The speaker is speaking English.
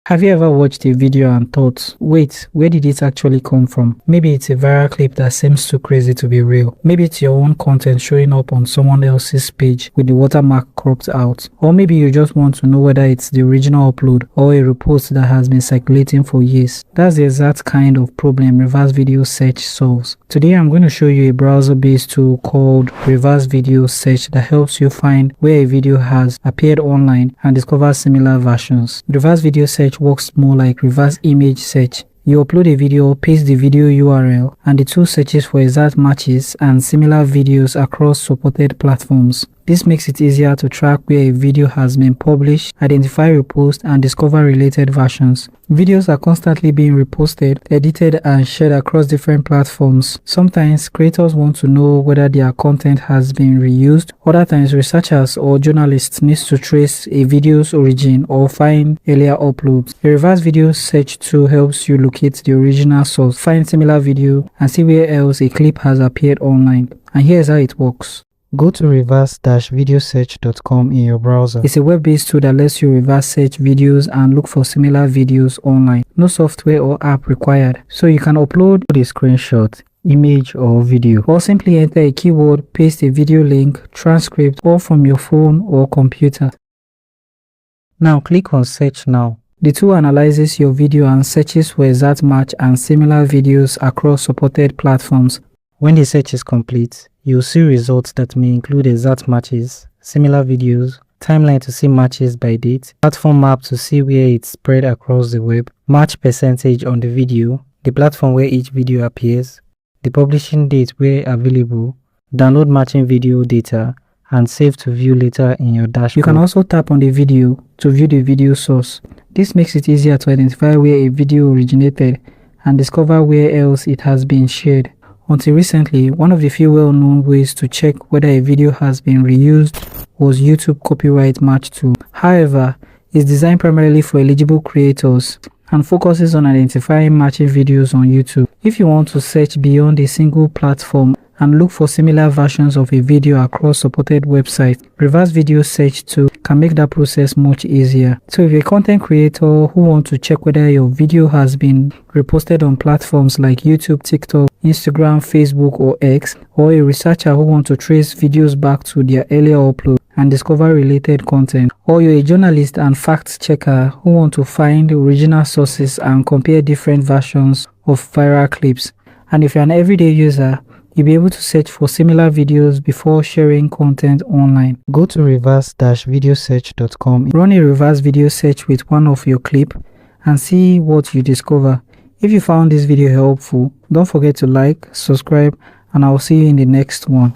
Have you ever watched a video and thought, wait, where did it actually come from? Maybe it's a viral clip that seems too crazy to be real. Maybe it's your own content showing up on someone else's page with the watermark cropped out. Or maybe you just want to know whether it's the original upload or a repost that has been circulating for years. That's the exact kind of problem reverse video search solves. Today I'm going to show you a browser-based tool called reverse video search that helps you find where a video has appeared online and discover similar versions. Reverse video search works more like reverse image search. You upload a video, paste the video URL, and the tool searches for exact matches and similar videos across supported platforms. This makes it easier to track where a video has been published, identify reposts, and discover related versions. Videos are constantly being reposted, edited, and shared across different platforms. Sometimes creators want to know whether their content has been reused. Other times researchers or journalists need to trace a video's origin or find earlier uploads. A reverse video search tool helps you locate the original source, find similar video, and see where else a clip has appeared online. And here's how it works. Go to reverse-videosearch.com in your browser. It's a web-based tool that lets you reverse search videos and look for similar videos online. No software or app required, so you can upload a screenshot, image or video, or simply enter a keyword, paste a video link, transcript, or from your phone or computer. Now click on Search Now. The tool analyzes your video and searches for exact match and similar videos across supported platforms. When the search is complete, you'll see results that may include exact matches, similar videos, timeline to see matches by date, platform map to see where it's spread across the web, match percentage on the video, the platform where each video appears, the publishing date where available, download matching video data, and save to view later in your dashboard. You can also tap on the video to view the video source. This makes it easier to identify where a video originated and discover where else it has been shared. Until recently, one of the few well-known ways to check whether a video has been reused was YouTube Copyright Match tool. However, it's designed primarily for eligible creators and focuses on identifying matching videos on YouTube. If you want to search beyond a single platform and look for similar versions of a video across supported websites, reverse video search tool can make that process much easier. So if you're a content creator who wants to check whether your video has been reposted on platforms like YouTube, TikTok, Instagram, Facebook, or X, or a researcher who wants to trace videos back to their earlier upload and discover related content, or you're a journalist and fact checker who want to find original sources and compare different versions of viral clips, and if you're an everyday user, you'll be able to search for similar videos before sharing content online. Go to reverse-videosearch.com, run a reverse video search with one of your clips, and see what you discover. If you found this video helpful, don't forget to like, subscribe, and I'll see you in the next one.